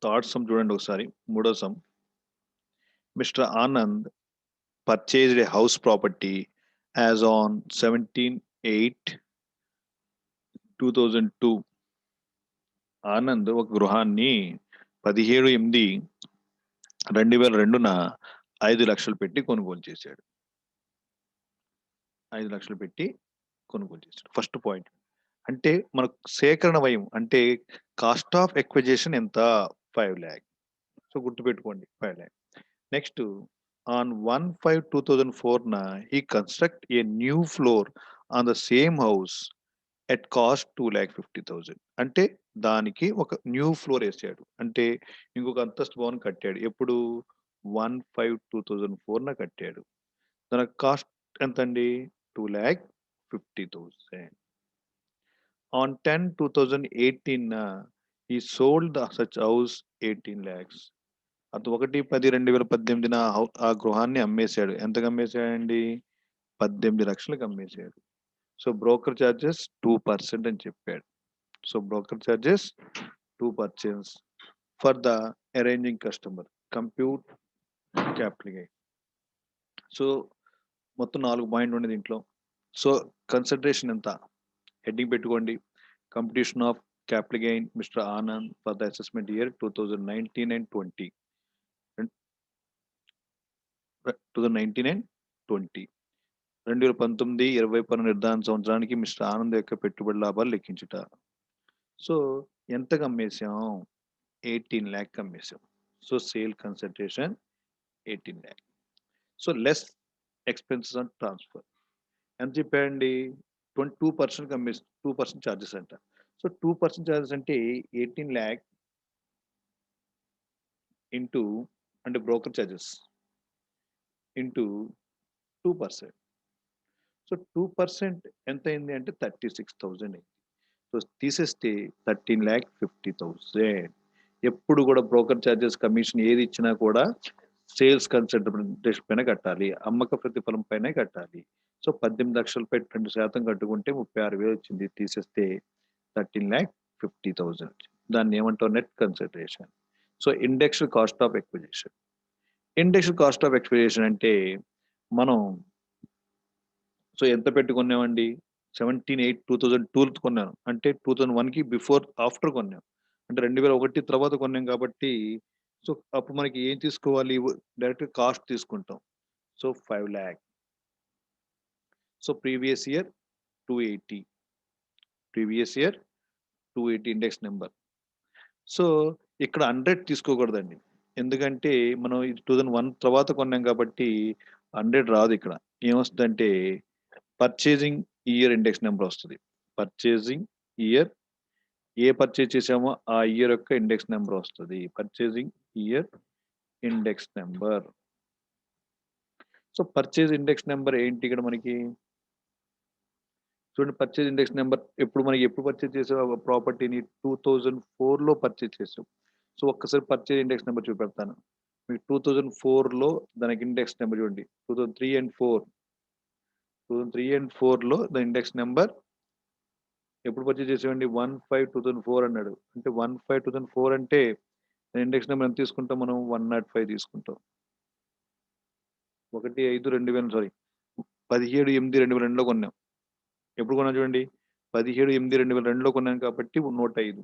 Third sum చూడండి ఒకసారి. మూడో some. Mister Anand purchased a house property as on 17/8/2002. Anand ఒక గృహాన్ని 17/8/2002న 5 లక్షలు పెట్టి కొనుగోలు చేశాడు. 5 లక్షలు పెట్టి కొనుగోలు చేశాడు. First point. అంటే మనకు సేకరణ వ్యయం అంటే కాస్ట్ ఆఫ్ ఎక్విజిషన్ ఎంత? 5 lakh. సో గుర్తుపెట్టుకోండి 5 lakh. Next on 1/5/2004 he construct a new floor on the same house at cost 2,50,000. అంటే దానికి ఒక న్యూ ఫ్లోర్ వేసాడు, అంటే ఇంకొక అంతస్తు భవనం కట్టాడు. ఎప్పుడు? 1/5/2004 కట్టాడు. దానికి కాస్ట్ ఎంత అండి? 2,50,000. On 10/2018 he sold such house 18 lakhs. అది 1/10/2018 ఆ గృహాన్ని అమ్మేశాడు. ఎంతకు అమ్మేశాడండి? 18 లక్షలకు అమ్మేశాడు. సో బ్రోకర్ చార్జెస్ 2% అని చెప్పాడు. So broker charges 2% for the arranging customer. Compute capital gain. So మొత్తం 4 పాయింట్లు ఉండే దీంట్లో. సో కన్సిడరేషన్ ఎంత? హెడ్డింగ్ పెట్టుకోండి. Competition of capital gain mister Anand for the assessment year 2019 and 20. 2019 and 20. 2019-20 పన్ను నిర్ధారణ సంవత్సరానికి మిస్టర్ ఆనంద్ యొక్క పెట్టుబడి లాభాలు లెక్కించుట. సో ఎంతకు అమ్మేశాం? 18 lakh అమ్మేశాం. So sale consideration 18 lakh. So less expenses on transfer ఎంత చెప్పాడండి? 2% అమ్మేసి 2% ఛార్జెస్ అంట. సో 2% ఛార్జెస్ అంటే 18 lakh ఇంటూ అంటే బ్రోకర్ ఛార్జెస్ ఇంటూ 2%. సో 2% ఎంత అయింది అంటే 36,000 అయింది. సో తీసేస్తే 13,50,000. ఎప్పుడు కూడా బ్రోకర్ ఛార్జెస్ కమిషన్ ఏది ఇచ్చినా కూడా సేల్స్ కన్సిడరేషన్ పైన కట్టాలి, అమ్మక ప్రతిఫలం పైన కట్టాలి. సో 18 లక్షలు పెట్టి 2% కట్టుకుంటే 36,000 వచ్చింది. తీసేస్తే 13,50,000. దాన్ని ఏమంటారు? Net consideration. So indexed cost of acquisition. Indexed cost of acquisition అంటే మనం సో ఎంత పెట్టుకున్నామండి? 17/8/2002 కొన్నాను, అంటే 2001కి బిఫోర్ ఆఫ్టర్ కొన్నాం, అంటే 2001 తర్వాత కొన్నాం కాబట్టి సో అప్పుడు మనకి ఏం తీసుకోవాలి? డైరెక్ట్ కాస్ట్ తీసుకుంటాం. So 5 lakh. So previous year 280, previous year 280 index number. So ఇక్కడ 100 తీసుకోకూడదండి, ఎందుకంటే మనం 2001 తర్వాత కొన్నాం కాబట్టి 100 రాదు. ఇక్కడ ఏమొస్తుందంటే పర్చేజింగ్ ఇయర్ ఇండెక్స్ నెంబర్ వస్తుంది. పర్చేజింగ్ ఇయర్, ఏ పర్చేజ్ చేసామో ఆ ఇయర్ యొక్క ఇండెక్స్ నెంబర్ వస్తుంది. Purchasing year index number. So purchase index number ఏంటి ఇక్కడ మనకి? చూడండి, పర్చేజ్ ఇండెక్స్ నెంబర్ ఎప్పుడు పర్చేజ్ చేసాం ప్రాపర్టీని? 2004లో పర్చేజ్ చేసాం. సో ఒక్కసారి పర్చేజ్ ఇండెక్స్ నెంబర్ చూపెడతాను మీకు. 2004లో దానికి ఇండెక్స్ నెంబర్ చూడండి. 2003 and 4, 2003 and 4లో ద ఇండెక్స్ నెంబర్ ఎప్పుడు పర్చేజ్ చేసామండి? 1/5/2004 అన్నాడు. అంటే 1/5/2004 అంటే ఇండెక్స్ నెంబర్ ఎంత తీసుకుంటాం మనం? 105 తీసుకుంటాం. 17/8/2002లో కొన్నాం. ఎప్పుడు కొన్నాం చూడండి? 17/8/2002లో కొన్నాం కాబట్టి 105.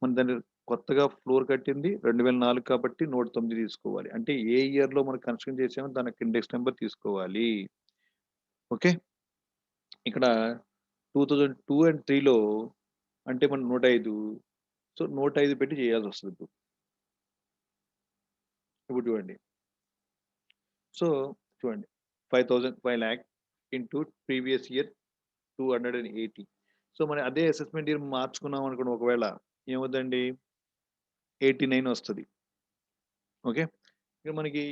మనం దాన్ని కొత్తగా ఫ్లోర్ కట్టింది 2004 కాబట్టి 109 తీసుకోవాలి. అంటే ఏ ఇయర్లో మనం కన్స్ట్రక్షన్ చేసామో దానికి ఇండెక్స్ నెంబర్ తీసుకోవాలి. ఓకే, ఇక్కడ 2002 and 3లో అంటే మనం 105. సో 105 పెట్టి చేయాల్సి వస్తుంది. ఇప్పుడు చూడండి. సో చూడండి, 5 lakh into previous year 280. So మరి అదే అసెస్మెంట్ ఇయర్ మార్చుకున్నాం అనుకోండి, ఒకవేళ ఏమవుతుందండి? 89 వస్తుంది. ఓకే, ఇక్కడ మనకి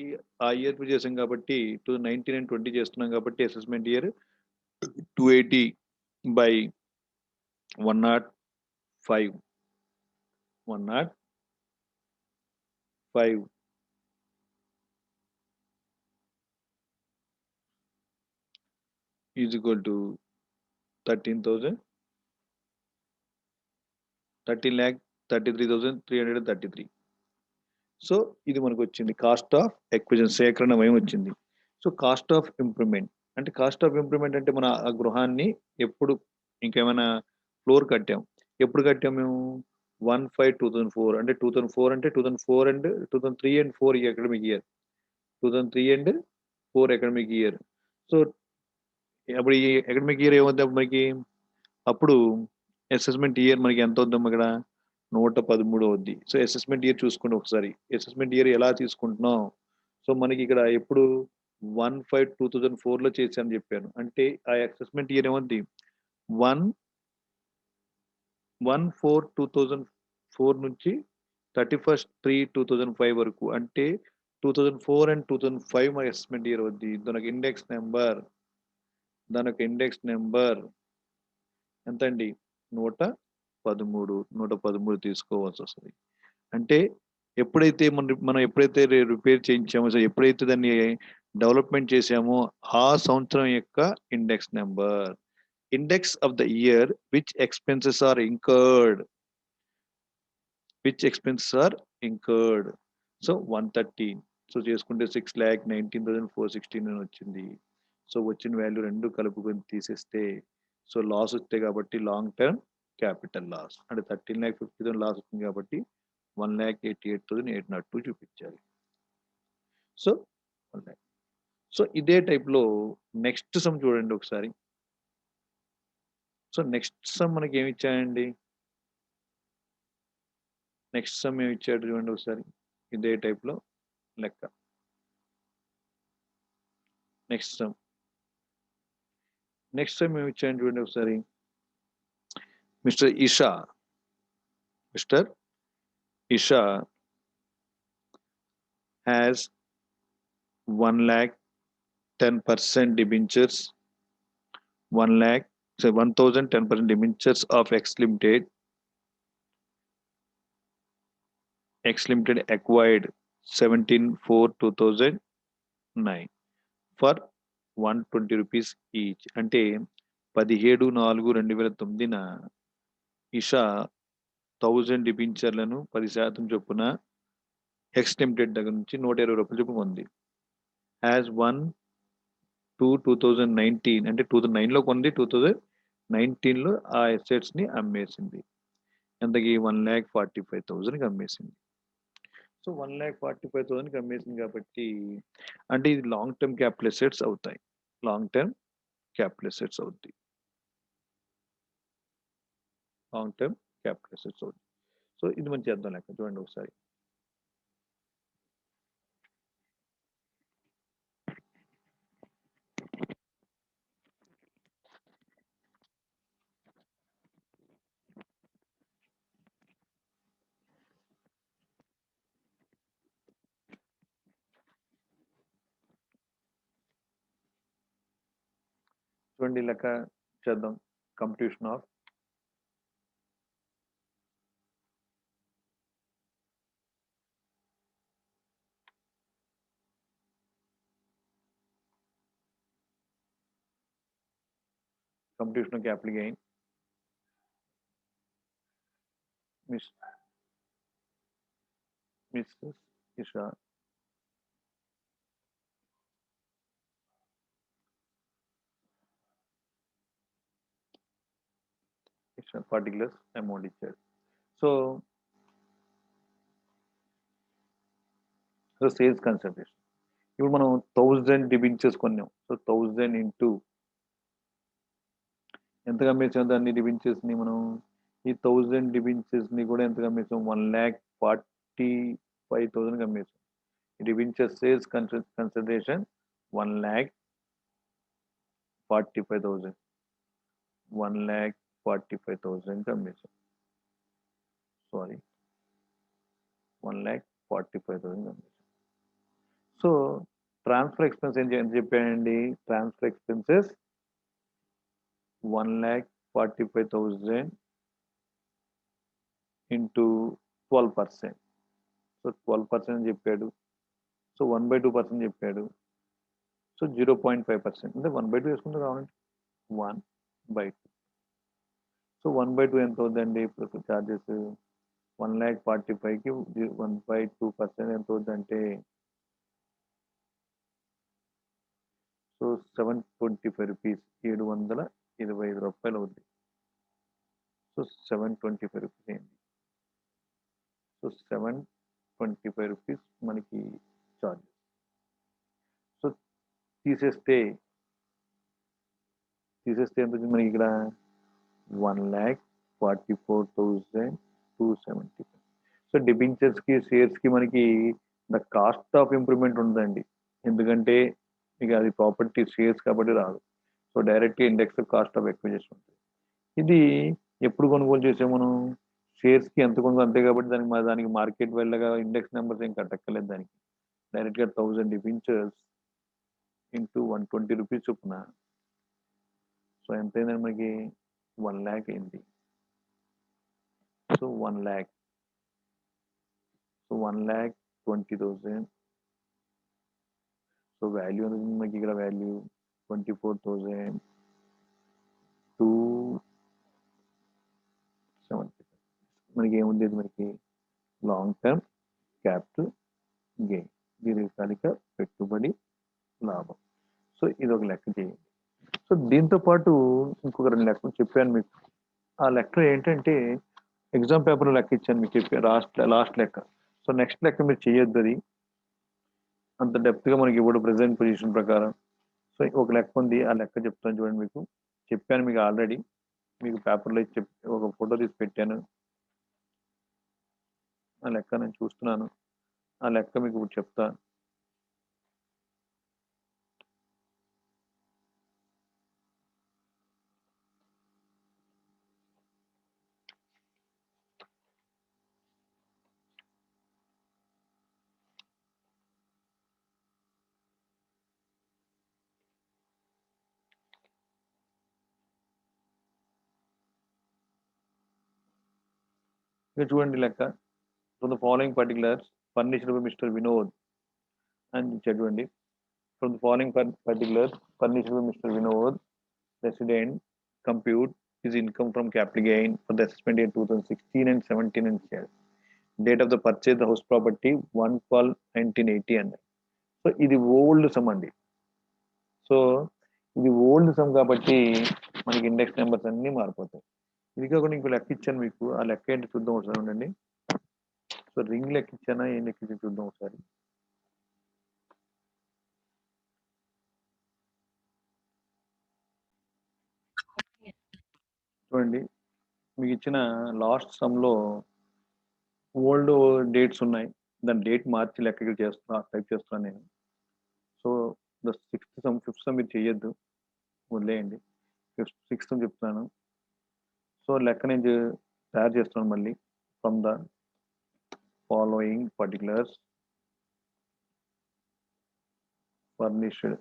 ఆ ఇయర్ చేసాం కాబట్టి 2019 and 20 చేస్తున్నాం కాబట్టి assessment year 280/105 is equal to 13,000, 13,33,333. So ఇది మనకు వచ్చింది కాస్ట్ ఆఫ్ ఎక్విజిషన్, సేకరణ వ్యయం వచ్చింది. సో కాస్ట్ ఆఫ్ ఇంప్రూవ్మెంట్ అంటే కాస్ట్ ఆఫ్ ఇంప్రూవ్మెంట్ అంటే మన ఆ గృహాన్ని ఎప్పుడు ఇంకేమైనా ఫ్లోర్ కట్టాం, ఎప్పుడు కట్టాం మేము 1/5/2004 అంటే 2004 అంటే 2004 and 2003 and 4 academic year, 2003 and 4 academic year. So అప్పుడు ఈ అకాడమిక్ ఇయర్ ఏమవుతుంది మనకి, అప్పుడు అసెస్మెంట్ ఇయర్ మనకి ఎంత అవుద్దాం ఇక్కడ 113 అవుద్ది. సో అసెస్మెంట్ ఇయర్ చూసుకోండి ఒకసారి, అసెస్మెంట్ ఇయర్ ఎలా తీసుకుంటున్నాం. సో మనకి ఇక్కడ ఎప్పుడు 1/5/2004 చేశాను చెప్పాను, అంటే ఆ అసెస్మెంట్ ఇయర్ ఏమవుద్ది 1/1/4/2004 నుంచి 31/3/2005 వరకు, అంటే 2004 అండ్ 2005 మన అసెస్మెంట్ ఇయర్ అవుద్ది. దానికి ఇండెక్స్ నెంబర్ ఎంత అండి 113 తీసుకోవాల్సి వస్తుంది. అంటే ఎప్పుడైతే మనం ఎప్పుడైతే రిపేర్ చేయించామో, సో ఎప్పుడైతే దాన్ని డెవలప్మెంట్ చేసామో ఆ సంవత్సరం యొక్క index number. Index of the year which expenses are incurred, so 113. So చేసుకుంటే 6,19,416 అని వచ్చింది. సో వచ్చిన వాల్యూ రెండు కలుపుకొని తీసేస్తే సో లాస్ వస్తాయి కాబట్టి లాంగ్ టర్మ్ క్యాపిటల్ లాస్ అంటే 13,50,000 లాస్ వచ్చింది కాబట్టి 1,88,802 చూపించాలి. So 1 lakh. సో ఇదే టైప్లో నెక్స్ట్ సమ్ చూడండి ఒకసారి. సో నెక్స్ట్ సమ్ మనకి ఏమి ఇచ్చాయండి, నెక్స్ట్ సమ్ ఏమి ఇచ్చాడు చూడండి ఒకసారి, ఇదే టైప్లో లెక్క. నెక్స్ట్ సమ్ ఏమి ఇచ్చాయండి చూడండి ఒకసారి. Mister Isha has 1,10% debentures, 1,10% debentures of X Limited acquired 17/4/2009 for 120 rupees each. అంటే 17/4/2009 ఇషా 1000 డిబెంచర్లను 10% చొప్పున ఎక్స్ లిమిటెడ్ దగ్గర నుంచి 120 రూపాయలు చొప్పున ఉంది. యాజ్ 1/2/2019 అంటే 2009లో కొంది, 2019లో ఆ అసెట్స్ ని అమ్మేసింది. ఎంతకి 1,45,000కి అమ్మేసింది. సో 1,45,000కి అమ్మేసింది కాబట్టి అంటే ఇది లాంగ్ టర్మ్ క్యాపిటల్ అసెట్స్ అవుతాయి, లాంగ్ టర్మ్ క్యాపిటల్ అసెట్స్ అవుతాయి. సో ఇది మనం చేద్దాం లెక్క చూడండి ఒకసారి. చూడండి లెక్క చేద్దాం. Computation of capital gain. Mrs. Isha particular amount ఇచ్చారు. సో సేల్స్ కన్సల్టేషన్ ఇప్పుడు మనం 1000 డిబెంచర్స్ కొన్నాం. సో 1000 ఇంటూ ఎంతగా అమ్మేసాం దాన్ని డిబెంచర్స్ ని మనం, ఈ 1000 డిబెంచర్స్ ని కూడా ఎంతగా అమ్మేసాం 1,45,000కి అమ్మేసాం. డిబెంచర్ సేల్స్ కన్సిడరేషన్ 1,45,000 1,45,000కి అమ్మేసాం. సారీ 1,45,000కి అమ్మేసాం. సో ట్రాన్స్ఫర్ ఎక్స్పెన్స్ ఎంత చెప్పానండి, ట్రాన్స్ఫర్ ఎక్స్పెన్సెస్ 1,45,000 ఇంటూ 12%. సో 12% అని చెప్పాడు. సో 1/2% చెప్పాడు. సో 0.5% అంటే 1/2 వేసుకుంటే కావాలంటే 1/2. సో 1/2 ఎంత అవుతుందండి ఇప్పుడు చార్జెస్ 1,45,000కి 1/2% ఎంత అవుతుందంటే సో 725 రూపీస్, 725 రూపాయలు అవుద్ది. సో 725 రూపీస్ అయింది. సో 725 రూపీస్ మనకి చార్జ్. సో తీసేస్తే ఎంత వచ్చింది మనకి ఇక్కడ 1,44,275. సో డిబెంచర్స్కి షేర్స్కి మనకి ద కాస్ట్ ఆఫ్ ఇంప్రూవ్మెంట్ ఉందండి, ఎందుకంటే ఇక అది ప్రాపర్టీ షేర్స్ కాబట్టి రాదు. సో డైరెక్ట్గా ఇండెక్స్ కాస్ట్ ఆఫ్ ఎక్విజిషన్ ఉంటుంది. ఇది ఎప్పుడు కొనుగోలు చేసాము మనం? షేర్స్కి ఎంత కొనుగోలు అంతే కాబట్టి దానికి మార్కెట్ వెళ్ళగా ఇండెక్స్ నెంబర్స్ ఏం కట్టక్కర్లేదు. దానికి డైరెక్ట్గా 1000 డిబెంచర్స్ ఇంటూ 120 రూపీస్ చొప్పున సో ఎంత అయిందండి మనకి 1 lakh అయింది. So 1 lakh, so 1,20,000. So value అనేది మనకి ఇక్కడ వాల్యూ 24,270. మనకి ఏముంది, మనకి లాంగ్ టర్మ్ క్యాపిటల్ గెయిన్, దీర్ఘకాలిక పెట్టుబడి లాభం. సో ఇది ఒక లెక్క చేయండి. సో దీంతో పాటు ఇంకొక 2 లెక్కలు చెప్పాను మీకు. ఆ లెక్కలు ఏంటంటే ఎగ్జామ్ పేపర్లో లెక్క ఇచ్చాను మీకు, చెప్పి లాస్ట్ లెక్క. సో నెక్స్ట్ లెక్క మీరు చేయొద్దు, అది అంత డెప్త్గా మనకి ఇప్పుడు ప్రెసెంట్ పొజిషన్ ప్రకారం. సో ఒక లెక్క ఉంది, ఆ లెక్క చెప్తాను చూడండి. మీకు చెప్పాను, మీకు ఆల్రెడీ మీకు పేపర్లో ఒక ఫోటో తీసి పెట్టాను. ఆ లెక్క నేను చూస్తున్నాను, ఆ లెక్క మీకు ఇప్పుడు చెప్తా. ఇక చూడండి లెక్క. From the following particulars furnished by mister Vinod అని చదవండి. From the following particulars furnished by mister Vinod resident compute his income from capital gain for the assessment year 2016 and 17 and shares. Date of the purchase the house property 1/12/1980 అన్నారు. So ఇది old some అండి. So ఇది old some కాబట్టి మనకి index numbers అన్ని మారిపోతాయి. ఇది కాకుండా ఇంకో లెక్క ఇచ్చాను మీకు, ఆ లెక్క ఏంటి చూద్దాం ఒకసారి ఉండండి. సో రింగ్ లెక్క ఇచ్చానా, ఏం లెక్క ఇచ్చాను చూద్దాం ఒకసారి. చూడండి, మీకు ఇచ్చిన లాస్ట్ సమ్లో ఓల్డ్ డేట్స్ ఉన్నాయి, దాని డేట్ మార్చి లెక్క టైప్ చేస్తున్నాను నేను. సో ద ఫిఫ్త్ సమ్ మీరు చేయొద్దు, వదిలేయండి. సిక్స్త్ సమ్ చెప్తున్నాను. సో లెక్క నేను తయారు చేస్తున్నాను మళ్ళీ. From the following particulars furnished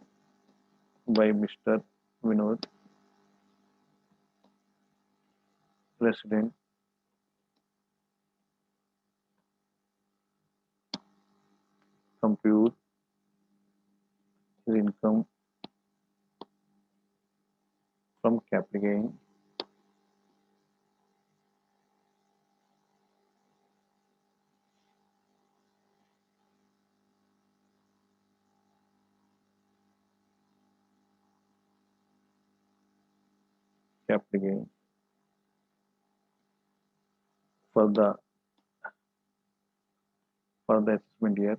by mister Vinod resident compute his income from capital gain for the assessment year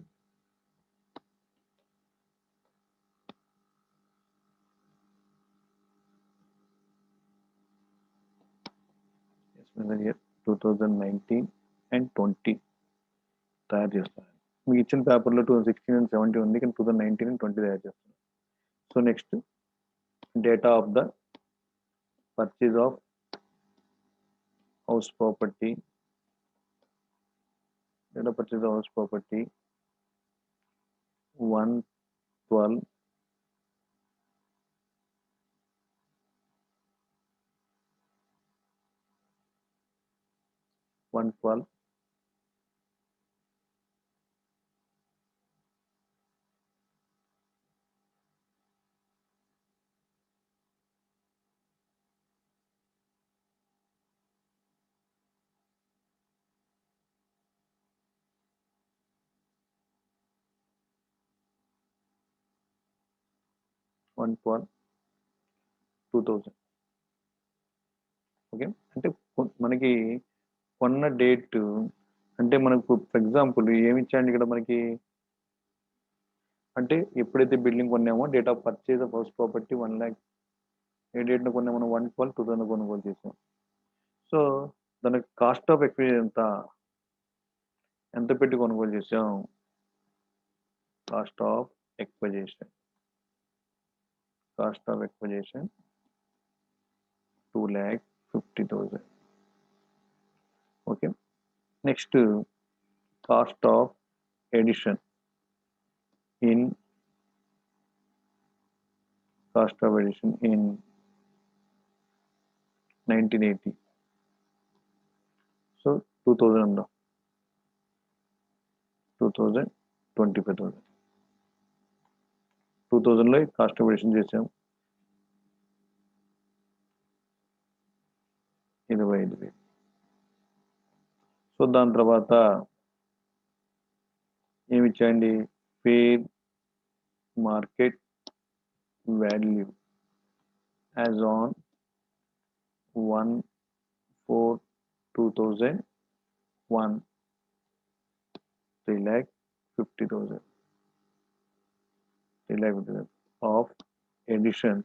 year 2019 and 20 తయారు చేస్తాను. మీకు ఇచ్చిన పేపర్లో 2016 and 17 ఉంది, కానీ 2019 and 20 తయారు చేస్తాను. So next data of the purchase of house property, data purchase of house property 1/12 1/12 1/12/2000. Okay, అంటే మనకి కొన్న డేట్ అంటే మనకు ఫర్ ఎగ్జాంపుల్ ఏమి ఇచ్చాండి ఇక్కడ మనకి, అంటే ఎప్పుడైతే బిల్డింగ్ కొన్నామో date of purchase of house property 1 lakh, ఏ డేట్ను కొన్నాము మనం 1/12/2000 కొనుగోలు చేసాం. సో దానికి కాస్ట్ ఆఫ్ ఎక్విజిషన్ ఎంత పెట్టి కొనుగోలు చేసాం, cost of acquisition 2,50,000. Okay, next cost of addition in 1980. So 2000 ఉందా, 25,000. 2000లో కాస్ట్ ఆఫ్ ఎడిషన్ చేసాం 25,000. సో దాని తర్వాత ఏమి ఇచ్చాయండి, fair market value as on 1/4/2001 3,50,000 of addition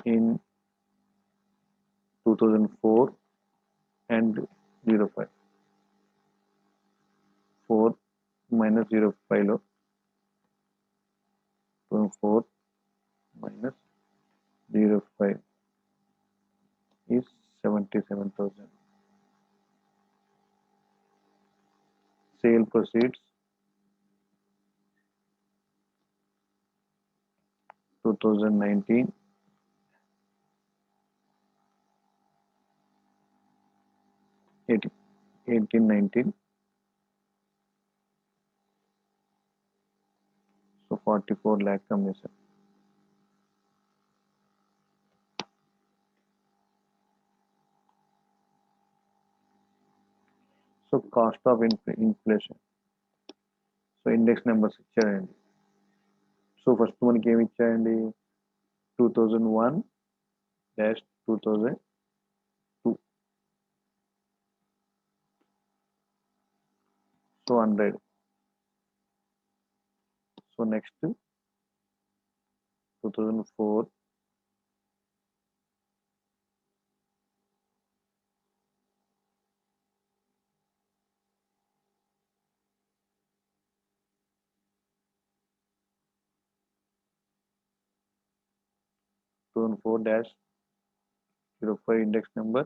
in 2004 and 05. 4 minus 05 లో 4 minus 05 is 77,000. Sale proceeds 2019 18-19, so 44 lakh commission. So cost of inflation, so index numbers ఇచ్చారండి. So first మనకి ఏమి ఇచ్చాయండి, 2001-2002, so 100. So next 2004, -05 index number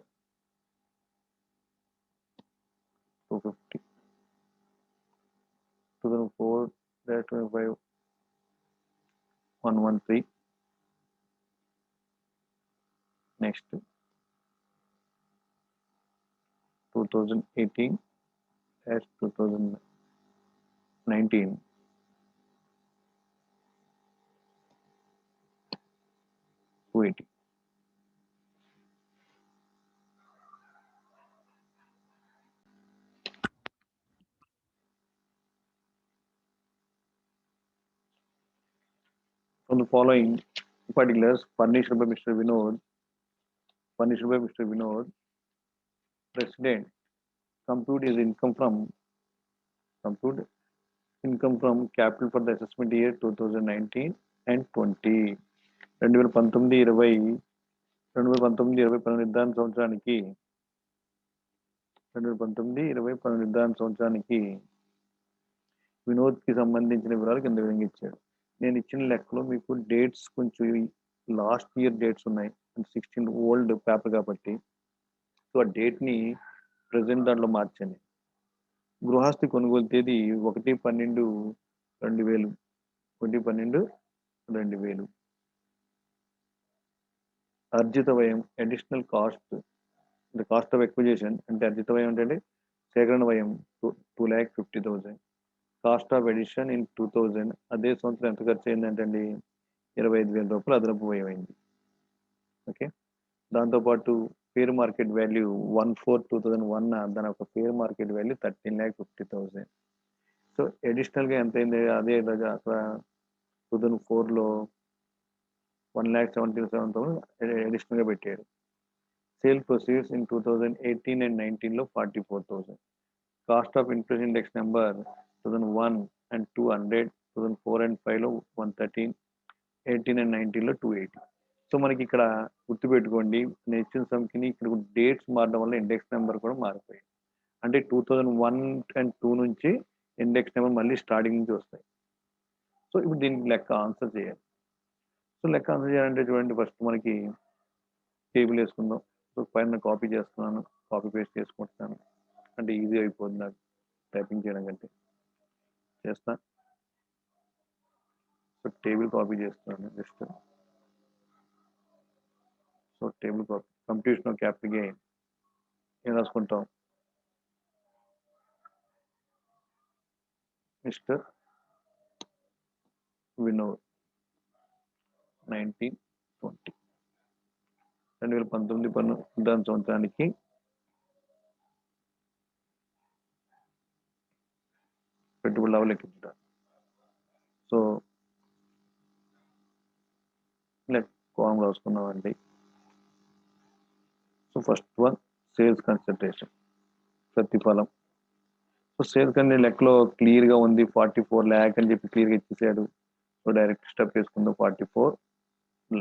250. 2004-25 113. Next 2018-2019 280. From the following particulars furnished by Mr. Vinod, President, compute income from capital for the assessment year 2019 and 20. 2019-20 నిర్ధారణ సంవత్సరానికి వినోద్కి సంబంధించిన వివరాలు కింద విధంగా ఇచ్చాడు. నేను ఇచ్చిన లెక్కలో మీకు డేట్స్ కొంచెం లాస్ట్ ఇయర్ డేట్స్ ఉన్నాయి, 16 ఓల్డ్ పేపర్ కాబట్టి, సో ఆ డేట్ని ప్రజెంట్ దాంట్లో మార్చండి. గృహస్థి కొనుగోలు తేదీ 1/12/2000, 1/12/2000. అర్జిత వ్యయం అడిషనల్ కాస్ట్, అంటే కాస్ట్ ఆఫ్ ఎక్విజిషన్ అంటే అర్జిత వ్యయం అంటే సేకరణ వ్యయం 2,50,000. కాస్ట్ ఆఫ్ ఎడిషన్ ఇన్ 2000, అదే సంవత్సరం ఎంత ఖర్చు అయిందంటే అండి 25,000 రూపాయలు అదనపు వ్యయం అయింది. ఓకే, దాంతోపాటు ఫేర్ మార్కెట్ వాల్యూ 1/4/2001, దాని ఒక ఫేర్ మార్కెట్ వాల్యూ 13,50,000. సో అడిషనల్గా ఎంత అయింది, అదే అక్కడ 2004లో 1,77,000 అడిషనల్గా పెట్టాడు. సేల్ ప్రొసీడ్స్ ఇన్ 2018 అండ్ 19లో 44,000. Cost of inclusion index number 2001 and 200, 2004 and 5లో 113, 18 అండ్ 19లో 280. సో మనకి ఇక్కడ గుర్తుపెట్టుకోండి, నేను ఇచ్చిన సమ్కి ఇక్కడ డేట్స్ మారడం వల్ల ఇండెక్స్ నెంబర్ కూడా మారిపోయాయి. అంటే 2001 అండ్ 2 నుంచి ఇండెక్స్ నెంబర్ మళ్ళీ స్టార్టింగ్ నుంచి వస్తాయి. సో ఇప్పుడు దీనికి లెక్క ఆన్సర్ చేయాలి. సో లెక్క ఆన్సర్ చేయాలంటే చూడండి, ఫస్ట్ మనకి టేబుల్ వేసుకుందాం. సో పైన కాపీ చేస్తున్నాను, కాపీ పేస్ట్ చేసుకుంటున్నాను, అంటే ఈజీ అయిపోతుంది నాకు టైపింగ్ చేయడం కంటే. చేస్తా. సో టేబుల్ కాపీ చేస్తున్నాను just. So table copy, computation of capital gain ఏం రాసుకుంటాం, మిస్టర్ వినోద్ 1920, 2019 పన్ను సంవత్సరానికి పెట్టుబడి లాభాలు లెక్కించుట. సో కాలం రాసుకున్నామండి. So first one sales consultation, ప్రతిఫలం. సో సేల్స్ అనే లెక్కలో క్లియర్గా ఉంది 44 lakh అని చెప్పి క్లియర్గా ఇచ్చేసాడు. సో డైరెక్ట్ స్టెప్ వేసుకుందాం. 44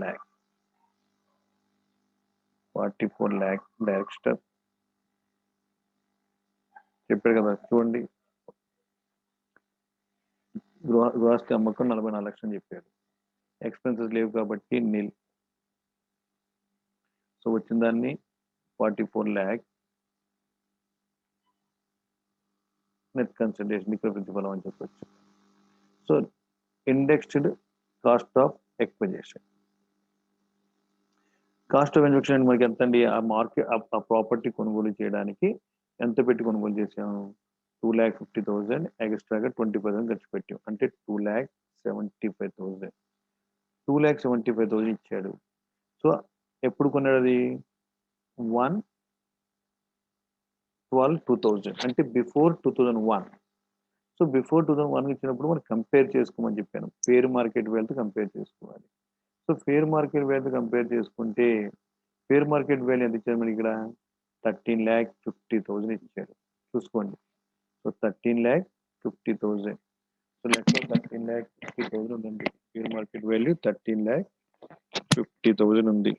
lakh, 44 lakh డైరెక్ట్ స్టెప్ చెప్పాడు కదా. చూడండి, గృహస్థి అమ్మకం 44 లక్షలు చెప్పాడు. ఎక్స్పెన్సెస్ లేవు కాబట్టి నిల్. సో వచ్చిన దాన్ని 44 lakh నెట్ కన్సిడరేషన్, ఇక్కడ ప్రతిఫలం అని చెప్పొచ్చు. So indexed cost of acquisition. Cost of acquisition మనకి ఎంత అండి, ఆ మార్కెట్ ఆ ప్రాపర్టీ కొనుగోలు చేయడానికి ఎంత పెట్టి కొనుగోలు చేసాము, 2,50,000 ఎక్స్ట్రాగా 20% ఖర్చు పెట్టాం, అంటే 2,75,000. 2,75,000 ఇచ్చాడు. సో ఎప్పుడు కొన్నాడు అది, 1/12/2000, అంటే బిఫోర్ 2001. సో బిఫోర్ 2001 ఇచ్చినప్పుడు మనం కంపేర్ చేసుకోమని చెప్పాను, ఫేర్ మార్కెట్ వాల్యూతో కంపేర్ చేసుకోవాలి. సో ఫేర్ మార్కెట్ వాల్యూతో కంపేర్ చేసుకుంటే ఫేర్ మార్కెట్ వాల్యూ ఎంత ఇచ్చారు మనకి ఇక్కడ, 13,50,000 ఇచ్చారు. చూసుకోండి. సో 13,50,000. సో లెక్క 13,50,000 ఉందండి. ఫేర్ మార్కెట్ వాల్యూ 13,50,000 ఉంది.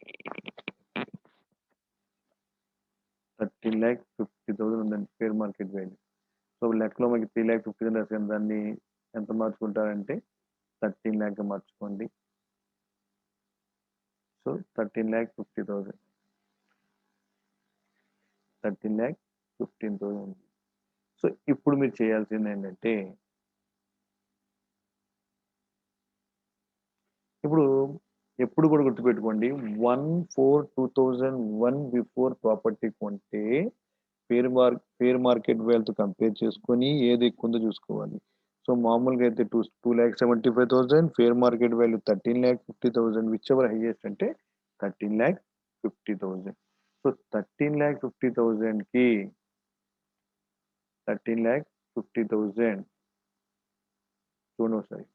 13,50,000 ఉందండి ఫేర్ మార్కెట్ వాల్యూ. సో లెక్కలో మనకి 3,50,000 రాసిన దాన్ని ఎంత మార్చుకుంటారంటే 13 lakh మార్చుకోండి. సో 13,50,000, 13,15,000. సో ఇప్పుడు మీరు చేయాల్సింది ఏంటంటే, ఇప్పుడు ఎప్పుడు కూడా గుర్తుపెట్టుకోండి, 1/4/2001 బిఫోర్ ప్రాపర్టీ కొంటే ఫేర్ మార్కెట్ వాల్యూతో కంపేర్ చేసుకొని ఏది ఎక్కువ ఉందో చూసుకోవాలి. సో మామూలుగా అయితే 2,75,000, fair market value 13,50,000, which ever highest అంటే 13,50,000. సో 13,50,000కి 13,50,000 చూడండి ఒకసారి,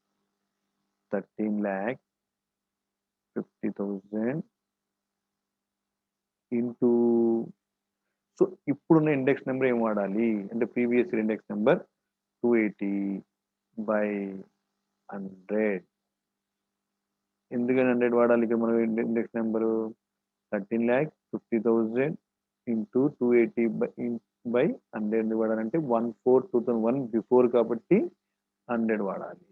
13,50,000 ఇంటూ, సో ఇప్పుడున్న ఇండెక్స్ నెంబర్ ఏం వాడాలి అంటే ప్రీవియస్ ఇండెక్స్ నెంబర్ 280/100. ఎందుకని 100 వాడాలి ఇక్కడ మనం ఇండెక్స్ నెంబరు, 13,50,000 ఇంటూ 280/100 వాడాలంటే 1/4/2001 బిఫోర్ కాబట్టి 100 వాడాలి.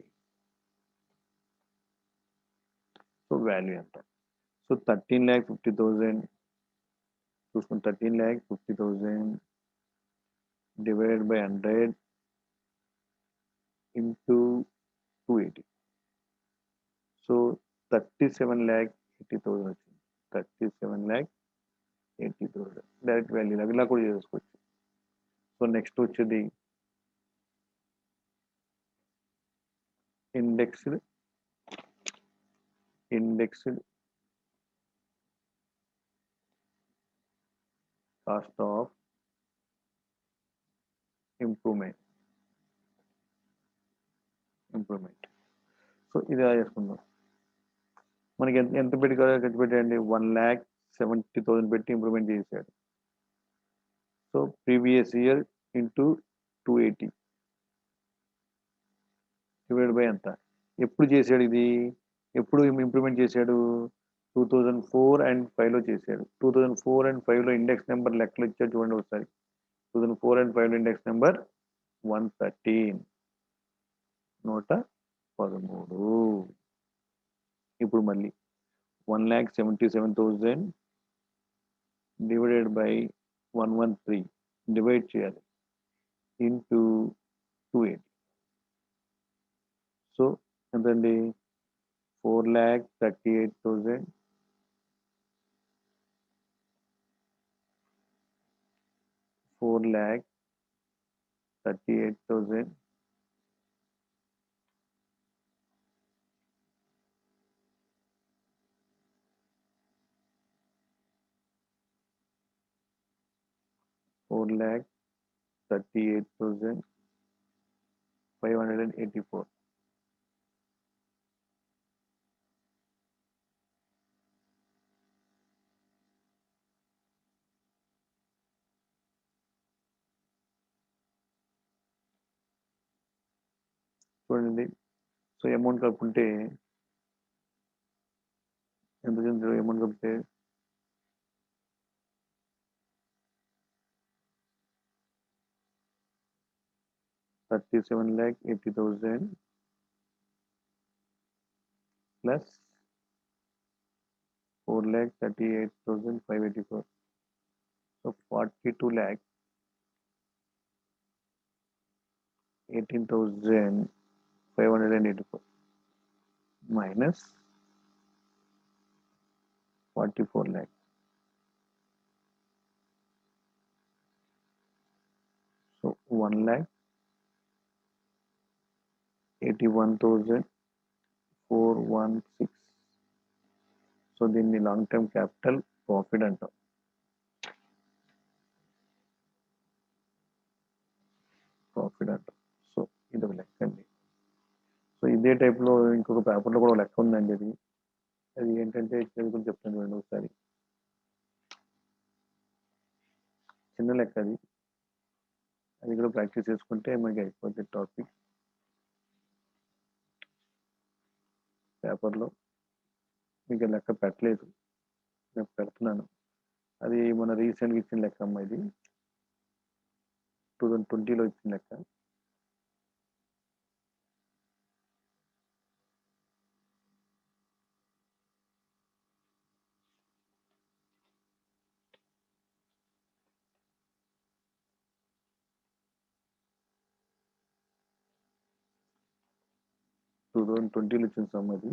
సో వాల్యూ ఎంత, సో 13,50,000 చూసుకుని 13,50,000 డివైడెడ్ బై 100 ఇంటూ 280. సో 37,80,000 వచ్చింది. 37,80,000 డైరెక్ట్ వాల్యూ ఇలా కూడా చేసుకోవచ్చు. సో నెక్స్ట్ వచ్చేది indexed cost of improvement. So ఇది ఎలా చేసుకుందాం, మనకి ఎంత పెట్టి ఖర్చు పెట్టండి, 1,70,000 పెట్టి ఇంప్రూవ్మెంట్ చేశాడు. So previous year into 280 divide by ఎంత, ఎప్పుడు చేశాడు ఇది, ఎప్పుడు ఇంప్రూవ్మెంట్ చేశాడు, 2004 and 5లో చేశాడు. 2004 and 5లో ఇండెక్స్ నెంబర్ లెక్కలు ఇచ్చాడు చూడండి ఒకసారి. 2004 and 5లో ఇండెక్స్ నెంబర్ 113. ఇప్పుడు మళ్ళీ 1,77,000 డివైడెడ్ బై 113 డివైడ్ చేయాలి ఇంటూ 280. సో ఎంతండి, 4,38,000 4,38,000 4,38,584. చూడండి, సో అమౌంట్ కలుపుకుంటే ఎంత చెందుతుంది, అమౌంట్ కలిపితే 37,80,000 plus 4,38,584. So 42,18,584 minus 44 lakh. So 1,81,416. So దీన్ని లాంగ్ టర్మ్ క్యాపిటల్ ప్రాఫిట్ అంటాం. సో ఇది ఒక లెక్క అండి. సో ఇదే టైప్లో ఇంకొక పేపర్లో కూడా లెక్క ఉందండి. అది ఏంటంటే చదువుకుని చెప్తాను చూడండి ఒకసారి. చిన్న లెక్క అది కూడా ప్రాక్టీస్ చేసుకుంటే మనకి అయిపోతుంది టాపిక్. పేపర్లో మీకు లెక్క పెట్టలేదు, నేను పెడుతున్నాను. అది మన రీసెంట్గా ఇచ్చిన లెక్క అమ్మ, ఇది 2020లో ఇచ్చిన లెక్క. ఇచ్చిన సమ్ అది.